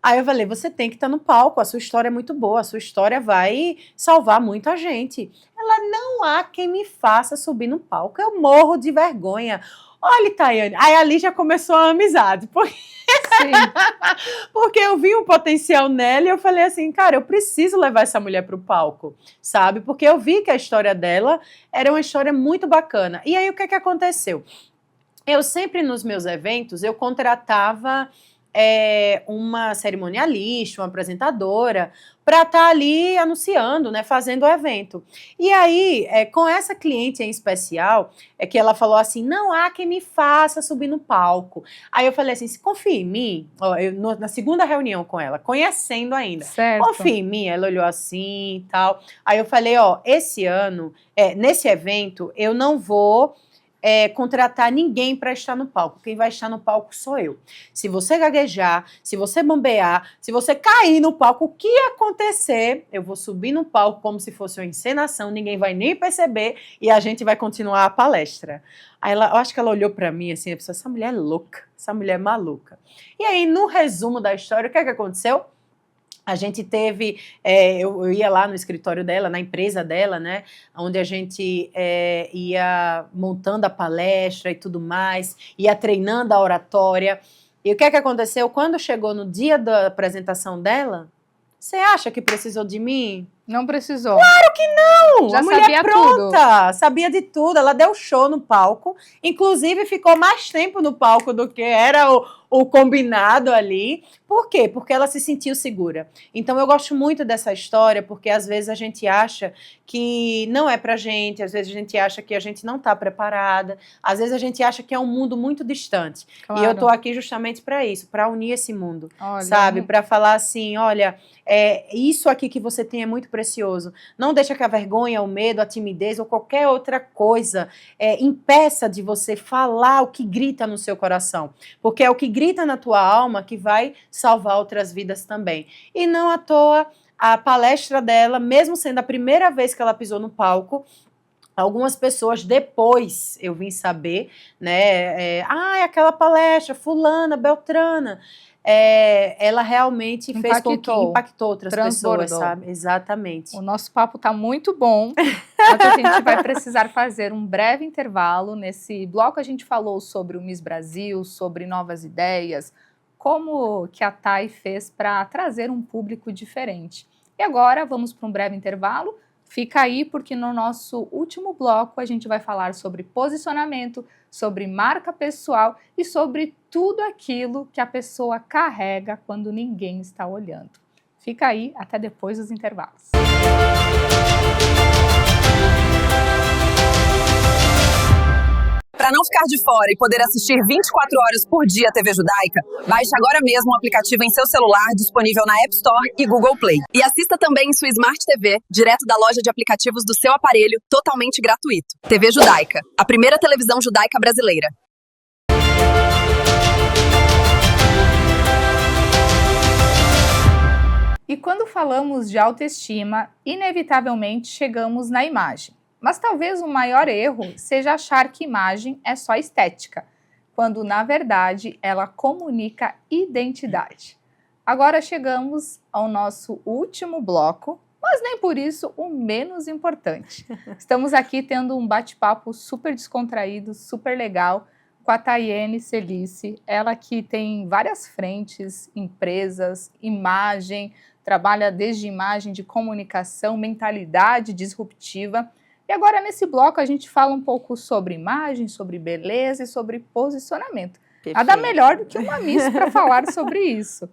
Aí eu falei, você tem que estar no palco, a sua história é muito boa, a sua história vai salvar muita gente. Ela, não há quem me faça subir no palco, eu morro de vergonha. Olha, Tayane, aí ali já começou a amizade, porque eu vi um potencial nela e eu falei assim, cara, eu preciso levar essa mulher para o palco, sabe? Porque eu vi que a história dela era uma história muito bacana. E aí o que aconteceu? Eu sempre nos meus eventos, eu contratava uma cerimonialista, uma apresentadora, para estar ali anunciando, né, fazendo o evento. E aí, com essa cliente em especial, que ela falou assim, não há quem me faça subir no palco. Aí eu falei assim, confia em mim, ó, na segunda reunião com ela, conhecendo ainda, Certo. confia em mim, ela olhou assim e tal. Aí eu falei, ó, esse ano, nesse evento, eu não vou contratar ninguém para estar no palco. Quem vai estar no palco sou eu. Se você gaguejar, se você bambear, se você cair no palco, o que acontecer, eu vou subir no palco como se fosse uma encenação, ninguém vai nem perceber e a gente vai continuar a palestra. Aí eu acho que ela olhou para mim assim, e pensou, essa mulher é louca, essa mulher é maluca. E aí, no resumo da história, o que aconteceu? A gente teve, eu ia lá no escritório dela, na empresa dela, né, onde a gente ia montando a palestra e tudo mais, ia treinando a oratória. E o que aconteceu? Quando chegou no dia da apresentação dela, você acha que precisou de mim? Não precisou. Claro que não! Já a mulher sabia pronta, tudo. sabia de tudo, ela deu show no palco, inclusive ficou mais tempo no palco do que era o combinado ali. Por quê? Porque ela se sentiu segura. Então eu gosto muito dessa história, porque às vezes a gente acha que não é pra gente, às vezes a gente acha que a gente não está preparada, às vezes a gente acha que é um mundo muito distante. Claro. E eu tô aqui justamente para isso, para unir esse mundo, Olha, sabe? Para falar assim, olha, isso aqui que você tem é muito precioso. Não deixa que a vergonha, o medo, a timidez ou qualquer outra coisa impeça de você falar o que grita no seu coração. Porque é o que grita na tua alma que vai salvar outras vidas também. E não à toa, a palestra dela, mesmo sendo a primeira vez que ela pisou no palco, algumas pessoas depois eu vim saber, né? Aquela palestra, fulana, beltrana. Ela realmente fez com que impactou outras pessoas, sabe? Exatamente. O nosso papo tá muito bom, mas a gente vai precisar fazer um breve intervalo. Nesse bloco a gente falou sobre o Miss Brasil, sobre novas ideias, como que a Thay fez para trazer um público diferente. E agora vamos para um breve intervalo. Fica aí porque no nosso último bloco a gente vai falar sobre posicionamento, sobre marca pessoal e sobre tudo aquilo que a pessoa carrega quando ninguém está olhando. Fica aí, até depois dos intervalos. Para não ficar de fora e poder assistir 24 horas por dia a TV Judaica, baixe agora mesmo o aplicativo em seu celular, disponível na App Store e Google Play. E assista também em sua Smart TV, direto da loja de aplicativos do seu aparelho, totalmente gratuito. TV Judaica, a primeira televisão judaica brasileira. E quando falamos de autoestima, inevitavelmente chegamos na imagem. Mas talvez o maior erro seja achar que imagem é só estética, quando na verdade ela comunica identidade. Agora chegamos ao nosso último bloco, mas nem por isso o menos importante. Estamos aqui tendo um bate-papo super descontraído, super legal, com a Thayane Celice, ela que tem várias frentes, empresas, imagem, trabalha desde imagem de comunicação, mentalidade disruptiva. E agora, nesse bloco, a gente fala um pouco sobre imagem, sobre beleza e sobre posicionamento. Perfeito. Nada melhor do que uma Miss para falar sobre isso.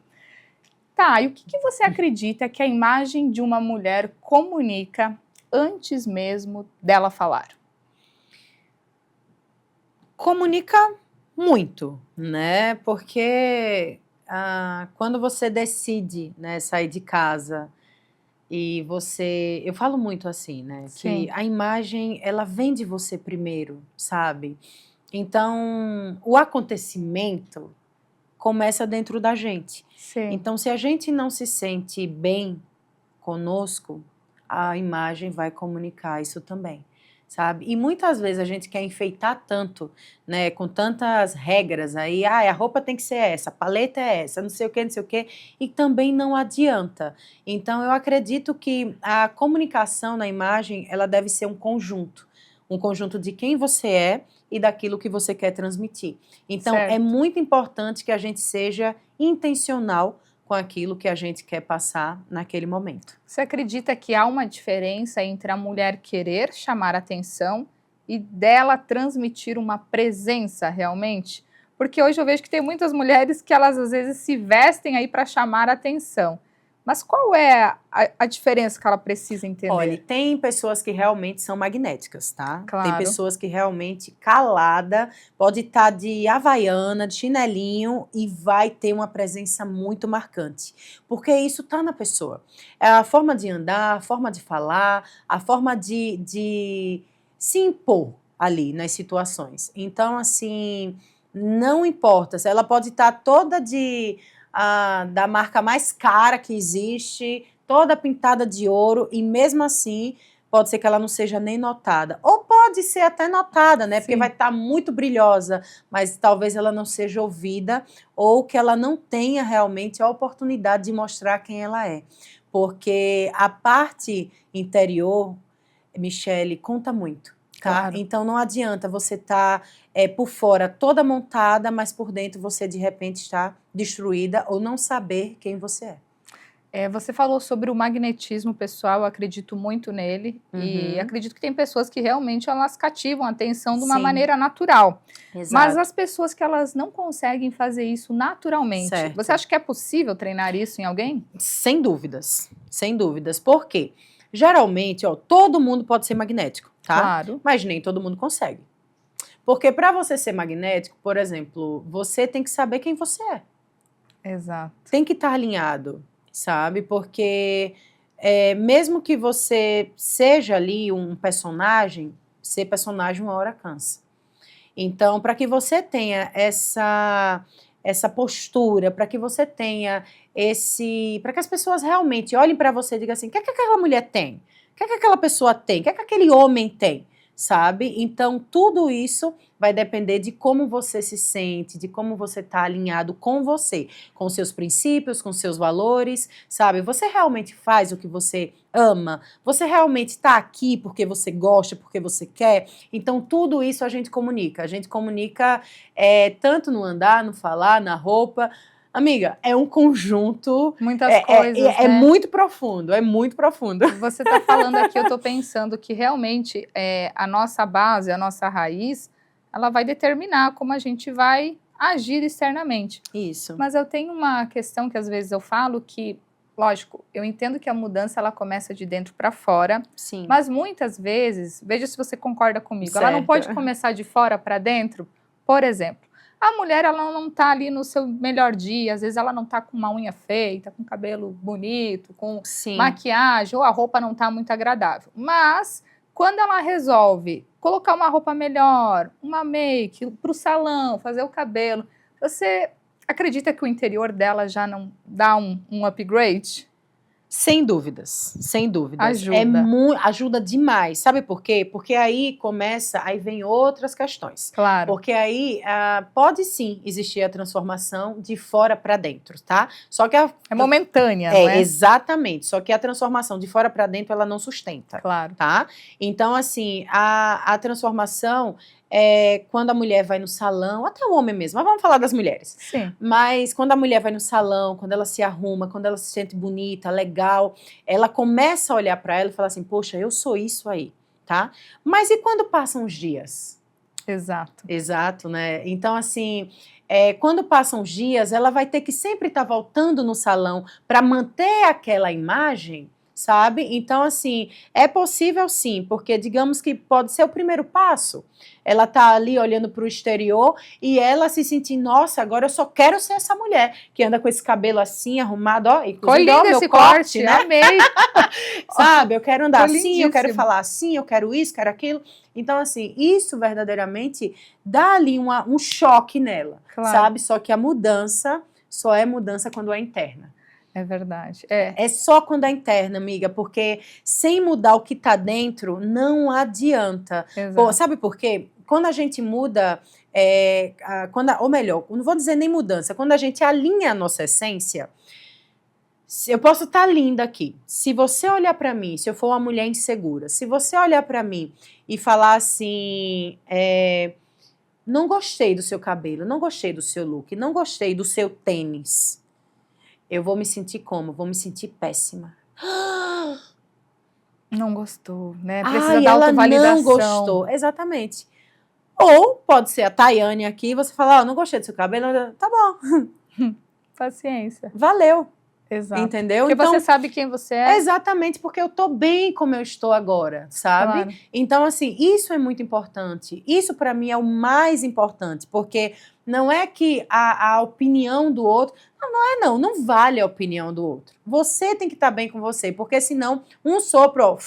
Tá, e o que você acredita que a imagem de uma mulher comunica antes mesmo dela falar? Comunica muito, né? Porque quando você decide, né, sair de casa e eu falo muito assim, né? Sim. Que a imagem, ela vem de você primeiro, sabe? Então, o acontecimento começa dentro da gente. Sim. Então, se a gente não se sente bem conosco, a imagem vai comunicar isso também, sabe? E muitas vezes a gente quer enfeitar tanto, né, com tantas regras aí, a roupa tem que ser essa, a paleta é essa, não sei o quê, e também não adianta. Então, eu acredito que a comunicação na imagem, ela deve ser um conjunto de quem você é e daquilo que você quer transmitir. Então, Certo. é muito importante que a gente seja intencional com aquilo que a gente quer passar naquele momento. Você acredita que há uma diferença entre a mulher querer chamar atenção e dela transmitir uma presença realmente? Porque hoje eu vejo que tem muitas mulheres que elas às vezes se vestem aí para chamar atenção. Mas qual é a diferença que ela precisa entender? Olha, tem pessoas que realmente são magnéticas, tá? Claro. Tem pessoas que realmente calada, pode estar de havaiana, de chinelinho e vai ter uma presença muito marcante. Porque isso tá na pessoa. É a forma de andar, a forma de falar, a forma de se impor ali nas situações. Então, assim, não importa. Ela pode estar toda da marca mais cara que existe, toda pintada de ouro, e mesmo assim pode ser que ela não seja nem notada. Ou pode ser até notada, né? Sim. Porque vai estar muito brilhosa, mas talvez ela não seja ouvida ou que ela não tenha realmente a oportunidade de mostrar quem ela é. Porque a parte interior, Michele, conta muito. Tá? Claro. Então não adianta você estar por fora toda montada, mas por dentro você de repente está destruída ou não saber quem você é. Você falou sobre o magnetismo pessoal, eu acredito muito nele. E acredito que tem pessoas que realmente elas cativam a atenção de uma Sim. maneira natural. Exato. Mas as pessoas que elas não conseguem fazer isso naturalmente, Certo. você acha que é possível treinar isso em alguém? Sem dúvidas, sem dúvidas. Por quê? Geralmente, ó, todo mundo pode ser magnético, tá? Claro. Mas nem todo mundo consegue. Porque para você ser magnético, por exemplo, você tem que saber quem você é. Exato. Tem que estar alinhado, sabe? Porque mesmo que você seja ali um personagem, ser personagem uma hora cansa. Então, para que você tenha essa postura, para que você tenha para que as pessoas realmente olhem para você e digam assim, o que é que aquela mulher tem? O que é que aquela pessoa tem? O que é que aquele homem tem? Sabe? Então, tudo isso vai depender de como você se sente, de como você está alinhado com você, com seus princípios, com seus valores, sabe? Você realmente faz o que você ama? Você realmente está aqui porque você gosta, porque você quer? Então, tudo isso a gente comunica. A gente comunica tanto no andar, no falar, na roupa. Amiga, é um conjunto. Muitas coisas, né? É muito profundo, é muito profundo. Você está falando aqui, eu estou pensando que realmente a nossa base, a nossa raiz, ela vai determinar como a gente vai agir externamente. Isso. Mas eu tenho uma questão que às vezes eu falo que, lógico, eu entendo que a mudança ela começa de dentro para fora, Sim. mas muitas vezes, veja se você concorda comigo, ela não Certo. pode começar de fora para dentro. Por exemplo, a mulher ela não está ali no seu melhor dia, às vezes ela não está com uma unha feita, com cabelo bonito, com Sim. maquiagem, ou a roupa não está muito agradável. Mas quando ela resolve colocar uma roupa melhor, uma make, para o salão, fazer o cabelo, você acredita que o interior dela já não dá um upgrade? Sem dúvidas, sem dúvidas. Ajuda. Ajuda demais. Sabe por quê? Porque aí vem outras questões. Claro. Porque aí pode sim existir a transformação de fora para dentro, tá? Só que é momentânea, não é? Exatamente. Só que a transformação de fora para dentro ela não sustenta. Claro. Tá? Então, assim, a transformação quando a mulher vai no salão, até o homem mesmo, mas vamos falar das mulheres. Sim. Mas quando a mulher vai no salão, quando ela se arruma, quando ela se sente bonita, legal, ela começa a olhar para ela e falar assim, poxa, eu sou isso aí, tá? Mas e quando passam os dias? Exato. Exato, né? Então, assim, quando passam os dias, ela vai ter que sempre estar voltando no salão para manter aquela imagem, sabe? Então, assim, é possível sim, porque digamos que pode ser o primeiro passo. Ela tá ali olhando para o exterior e ela se sentir, nossa, agora eu só quero ser essa mulher que anda com esse cabelo assim, arrumado, ó, inclusive, ó, meu esse corte, né? Amei. Sabe, eu quero andar Ficou assim, eu quero lindíssimo. falar assim, eu quero isso, quero aquilo. Então, assim, isso verdadeiramente dá ali um choque nela, Claro. sabe? Só que a mudança só é mudança quando é interna. É verdade. É só quando é interna, amiga, porque sem mudar o que tá dentro, não adianta. Exato. Pô, sabe por quê? Quando a gente muda, ou melhor, não vou dizer nem mudança, quando a gente alinha a nossa essência, eu posso estar linda aqui. Se você olhar para mim, se eu for uma mulher insegura, se você olhar para mim e falar assim, não gostei do seu cabelo, não gostei do seu look, não gostei do seu tênis, eu vou me sentir como? Vou me sentir péssima. Não gostou, né? Precisa da ela autovalidação. não gostou. Exatamente. Ou pode ser a Tayane aqui e você falar, não gostei do seu cabelo. Tá bom. Paciência. Valeu. Exato. Entendeu? Porque então, você sabe quem você é. Exatamente, porque eu tô bem como eu estou agora, sabe? Claro. Então, assim, isso é muito importante. Isso para mim é o mais importante, porque não é que a opinião do outro... Não vale a opinião do outro. Você tem que estar bem com você, porque senão um sopro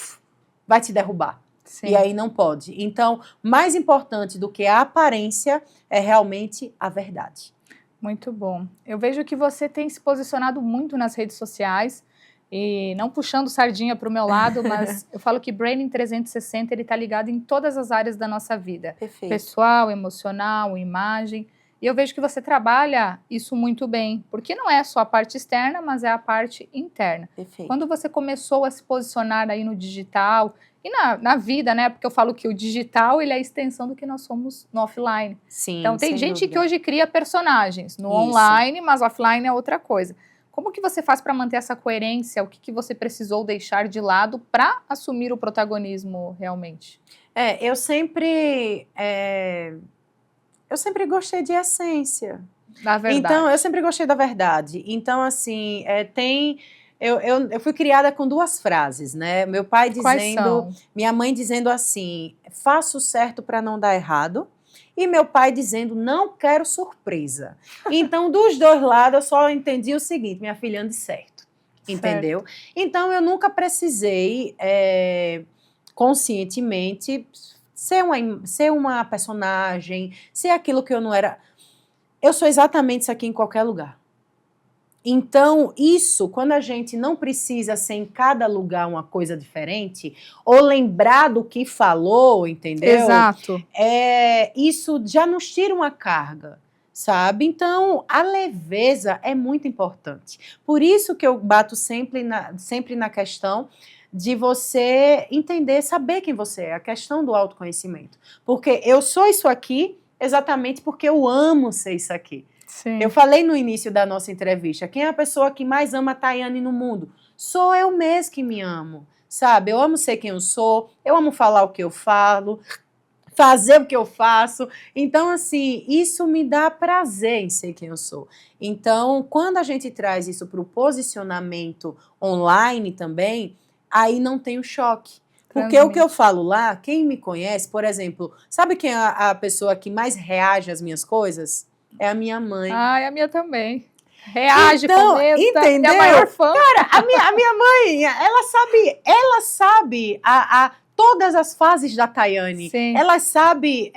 vai te derrubar. Sim. E aí não pode. Então, mais importante do que a aparência é realmente a verdade. Muito bom. Eu vejo que você tem se posicionado muito nas redes sociais, e não puxando sardinha para o meu lado, mas eu falo que Branding 360 ele está ligado em todas as áreas da nossa vida. Perfeito. Pessoal, emocional, imagem. E eu vejo que você trabalha isso muito bem, porque não é só a parte externa, mas é a parte interna. Perfeito. Quando você começou a se posicionar aí no digital e na vida, né? Porque eu falo que o digital ele é a extensão do que nós somos no offline. Sim, então tem sem gente dúvida. que hoje cria personagens no Isso. online, mas offline é outra coisa. Como que você faz para manter essa coerência? O que você precisou deixar de lado para assumir o protagonismo realmente? Eu sempre gostei de essência. Na verdade. Então, eu sempre gostei da verdade. Então, assim, eu fui criada com duas frases, né? Meu pai Quais dizendo, são? minha mãe dizendo assim, faço o certo para não dar errado. E meu pai dizendo, não quero surpresa. Então, dos dois lados, eu só entendi o seguinte, minha filha, ande certo. Entendeu? Então, eu nunca precisei, conscientemente, ser uma personagem, ser aquilo que eu não era. Eu sou exatamente isso aqui em qualquer lugar. Então, isso, quando a gente não precisa ser em cada lugar uma coisa diferente, ou lembrar do que falou, entendeu? Exato. Isso já nos tira uma carga, sabe? Então, a leveza é muito importante. Por isso que eu bato sempre na questão de você entender, saber quem você é, a questão do autoconhecimento. Porque eu sou isso aqui exatamente porque eu amo ser isso aqui. Sim. Eu falei no início da nossa entrevista, quem é a pessoa que mais ama a Tayane no mundo? Sou eu mesma que me amo, sabe? Eu amo ser quem eu sou, eu amo falar o que eu falo, fazer o que eu faço. Então, assim, isso me dá prazer em ser quem eu sou. Então, quando a gente traz isso para o posicionamento online também, aí não tem o choque. Porque o que eu falo lá, quem me conhece, por exemplo, sabe quem é a pessoa que mais reage às minhas coisas? É a minha mãe. Ah, é a minha também. Reage, então, comenta, entendeu? Minha maior fã. Cara, a minha mãe, ela sabe todas as fases da Tayane. Sim. Ela sabe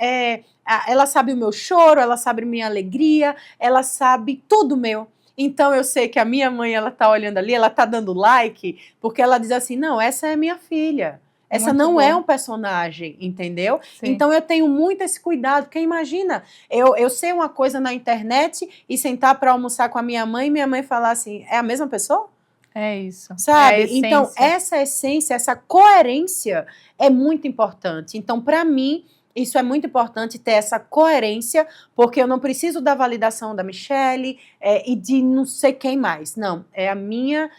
o meu choro, ela sabe minha alegria, ela sabe tudo meu. Então eu sei que a minha mãe, ela tá olhando ali, ela tá dando like, porque ela diz assim, não, essa é minha filha. Essa Muito não bom. é um personagem, entendeu? Sim. Então eu tenho muito esse cuidado, porque imagina, eu sei uma coisa na internet e sentar para almoçar com a minha mãe falar assim, é a mesma pessoa? É isso. Sabe? É a então, essência. essa essência, essa coerência é muito importante. Então, para mim, isso é muito importante ter essa coerência, porque eu não preciso da validação da Michelle e de não sei quem mais. Não, é a minha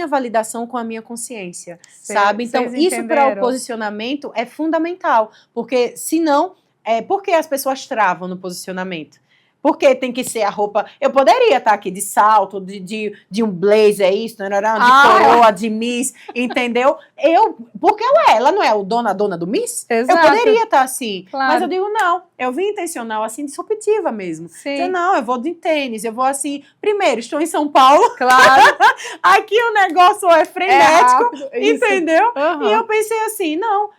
validação com a minha consciência, sabe? Então, isso para o posicionamento é fundamental, porque senão, por que as pessoas travam no posicionamento? Porque tem que ser a roupa. Eu poderia estar aqui de salto, de um blazer, isso, de coroa, de Miss, entendeu? Porque ela não é a dona do Miss? Exato. Eu poderia estar assim. Claro. Mas eu digo, não, eu vim intencional, assim, disruptiva mesmo. Sim. Dizer, não, eu vou de tênis, eu vou assim. Primeiro, estou em São Paulo. Claro. Aqui o negócio é frenético, rápido, entendeu? Uhum. E eu pensei assim, não.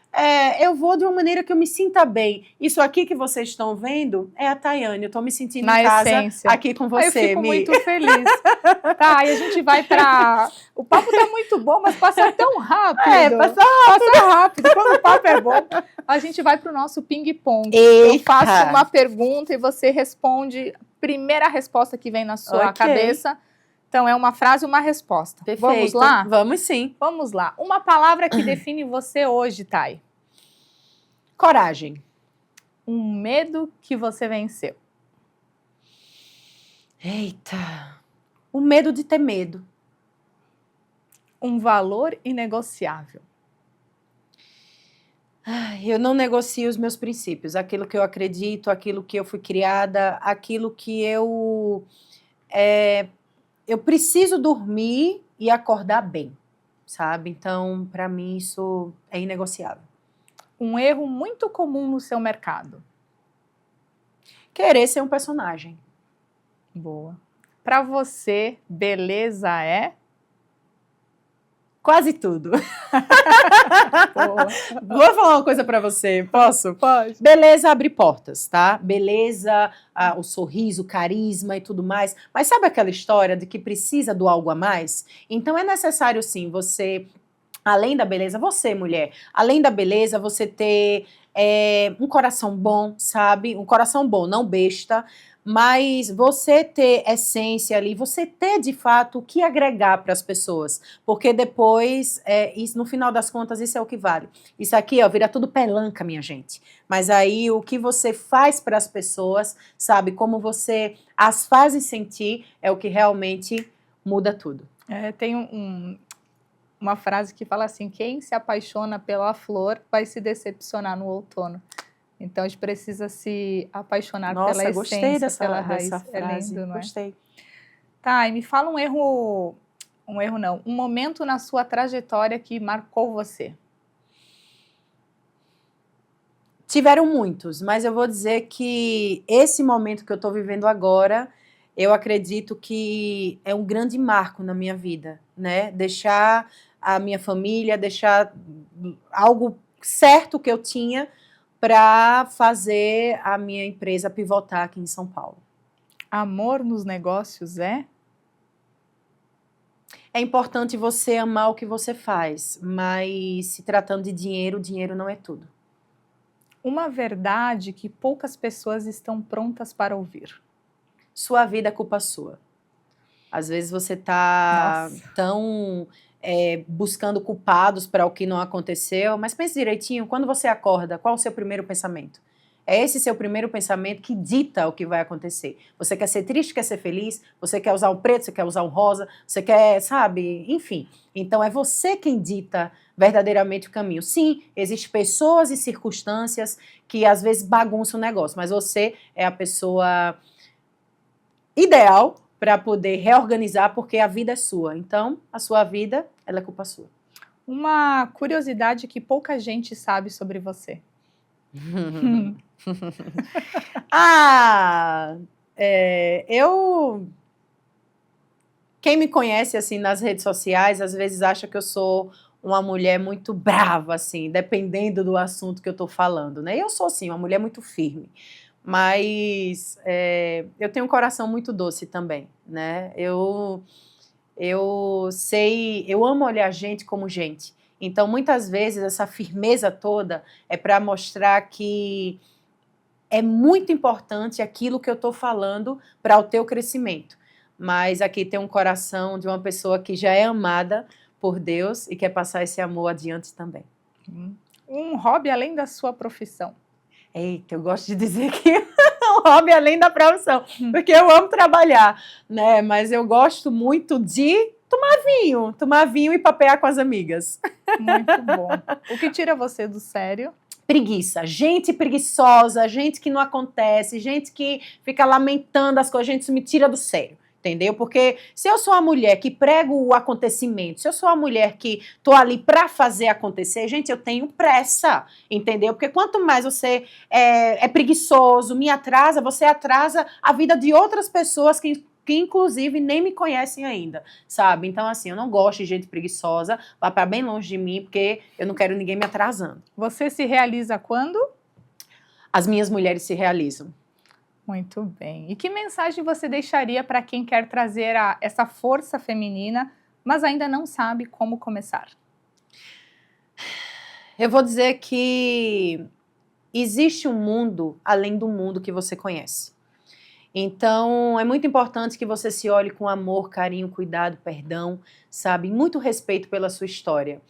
Eu vou de uma maneira que eu me sinta bem. Isso aqui que vocês estão vendo é a Tayane. Eu tô me sentindo Na em casa essência. aqui com você, Eu fico Mi. muito feliz. Tá, e a gente vai pra... O papo tá muito bom, mas passa tão rápido. Passa rápido. Quando o papo é bom, a gente vai pro nosso ping-pong. Eu faço uma pergunta e você responde a primeira resposta que vem na sua cabeça. Então, é uma frase e uma resposta. Perfeito. Vamos lá? Vamos sim. Vamos lá. Uma palavra que define você hoje, Thay. Coragem. Um medo que você venceu. Eita. O medo de ter medo. Um valor inegociável. Eu não negocio os meus princípios. Aquilo que eu acredito, aquilo que eu fui criada, aquilo que eu preciso dormir e acordar bem, sabe? Então, para mim, isso é inegociável. Um erro muito comum no seu mercado. Querer ser um personagem. Boa. Para você, beleza é? Quase tudo. Boa. Vou falar uma coisa para você, posso? Pode. Beleza abre portas, tá? Beleza, o sorriso, o carisma e tudo mais. Mas sabe aquela história de que precisa do algo a mais? Então é necessário sim você... Além da beleza, você, mulher, além da beleza, você ter um coração bom, sabe? Um coração bom, não besta, mas você ter essência ali, você ter de fato o que agregar para as pessoas, porque depois, isso, no final das contas, isso é o que vale. Isso aqui, ó, vira tudo pelanca, minha gente. Mas aí o que você faz para as pessoas, sabe? Como você as faz sentir é o que realmente muda tudo. Tem uma frase que fala assim, quem se apaixona pela flor vai se decepcionar no outono. Então, a gente precisa se apaixonar pela essência, gostei pela raiz. dessa frase. É lindo, não é? Gostei. Tá, e me fala um momento na sua trajetória que marcou você. Tiveram muitos, mas eu vou dizer que esse momento que eu estou vivendo agora, eu acredito que é um grande marco na minha vida, né? Deixar a minha família, deixar algo certo que eu tinha para fazer a minha empresa pivotar aqui em São Paulo. Amor nos negócios é? É importante você amar o que você faz, mas se tratando de dinheiro, dinheiro não é tudo. Uma verdade que poucas pessoas estão prontas para ouvir. Sua vida é culpa sua. Às vezes você está tão buscando culpados para o que não aconteceu, mas pense direitinho, quando você acorda, qual o seu primeiro pensamento? É esse seu primeiro pensamento que dita o que vai acontecer. Você quer ser triste, quer ser feliz, você quer usar um preto, você quer usar um rosa, você quer, sabe, enfim. Então é você quem dita verdadeiramente o caminho. Sim, existem pessoas e circunstâncias que às vezes bagunçam o negócio, mas você é a pessoa ideal para poder reorganizar, porque a vida é sua. Então, a sua vida, ela é culpa sua. Uma curiosidade que pouca gente sabe sobre você. Quem me conhece assim nas redes sociais, às vezes acha que eu sou uma mulher muito brava, assim, dependendo do assunto que eu estou falando, né? E eu sou, sim, uma mulher muito firme. Mas eu tenho um coração muito doce também, né? Eu amo olhar a gente como gente. Então, muitas vezes, essa firmeza toda é para mostrar que é muito importante aquilo que eu estou falando para o teu crescimento. Mas aqui tem um coração de uma pessoa que já é amada por Deus e quer passar esse amor adiante também. Um hobby além da sua profissão. Eita, eu gosto de dizer que é um hobby além da profissão, porque eu amo trabalhar, né? Mas eu gosto muito de tomar vinho e papear com as amigas. Muito bom. O que tira você do sério? Preguiça, gente preguiçosa, gente que não acontece, gente que fica lamentando as coisas, gente, isso me tira do sério. Entendeu? Porque se eu sou a mulher que prego o acontecimento, se eu sou a mulher que tô ali para fazer acontecer, gente, eu tenho pressa, entendeu? Porque quanto mais você é preguiçoso, me atrasa, você atrasa a vida de outras pessoas que inclusive nem me conhecem ainda, sabe? Então, assim, eu não gosto de gente preguiçosa, vai para bem longe de mim, porque eu não quero ninguém me atrasando. Você se realiza quando? As minhas mulheres se realizam. Muito bem. E que mensagem você deixaria para quem quer trazer essa força feminina, mas ainda não sabe como começar? Eu vou dizer que existe um mundo além do mundo que você conhece. Então, é muito importante que você se olhe com amor, carinho, cuidado, perdão, sabe? Muito respeito pela sua história.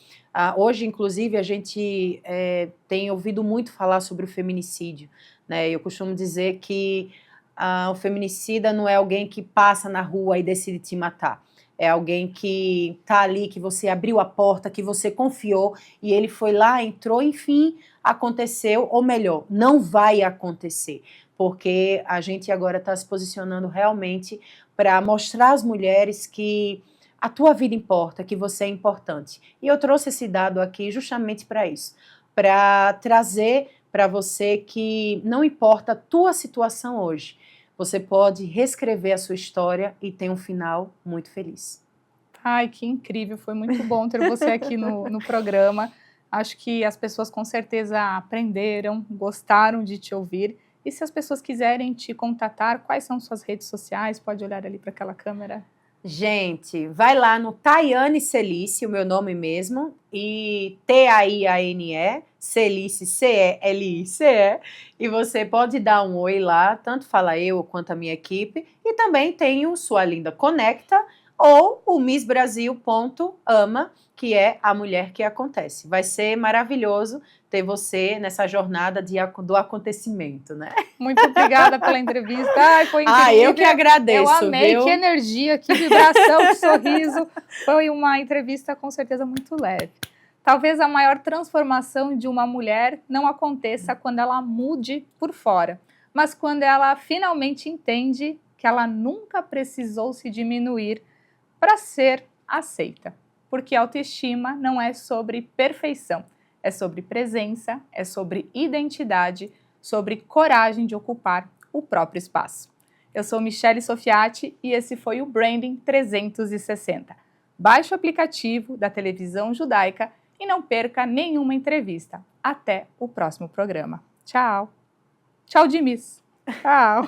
Hoje, inclusive, a gente tem ouvido muito falar sobre o feminicídio, né? Eu costumo dizer que o feminicida não é alguém que passa na rua e decide te matar. É alguém que está ali, que você abriu a porta, que você confiou e ele foi lá, entrou, enfim, aconteceu, ou melhor, não vai acontecer. Porque a gente agora está se posicionando realmente para mostrar às mulheres que a tua vida importa, que você é importante. E eu trouxe esse dado aqui justamente para isso, para trazer para você que não importa a tua situação hoje, você pode reescrever a sua história e ter um final muito feliz. Ai, que incrível, foi muito bom ter você aqui no programa. Acho que as pessoas com certeza aprenderam, gostaram de te ouvir. E se as pessoas quiserem te contatar, quais são suas redes sociais? Pode olhar ali para aquela câmera. Gente, vai lá no Tayane Celice, o meu nome mesmo, e T-A-I-A-N-E, Celice, C-E-L-I-C-E, e você pode dar um oi lá, tanto fala eu quanto a minha equipe, e também tem o Sua Linda Conecta, ou o missbrasil.ama, que é a mulher que acontece. Vai ser maravilhoso ter você nessa jornada do acontecimento, né? Muito obrigada pela entrevista. Ai, foi incrível. Eu que agradeço, eu amei, viu? Que energia, que vibração, que sorriso. Foi uma entrevista com certeza muito leve. Talvez a maior transformação de uma mulher não aconteça quando ela mude por fora, mas quando ela finalmente entende que ela nunca precisou se diminuir para ser aceita. Porque autoestima não é sobre perfeição, é sobre presença, é sobre identidade, sobre coragem de ocupar o próprio espaço. Eu sou Michele Sofiati e esse foi o Branding 360. Baixe o aplicativo da televisão judaica e não perca nenhuma entrevista. Até o próximo programa. Tchau. Tchau, Dimis. Tchau.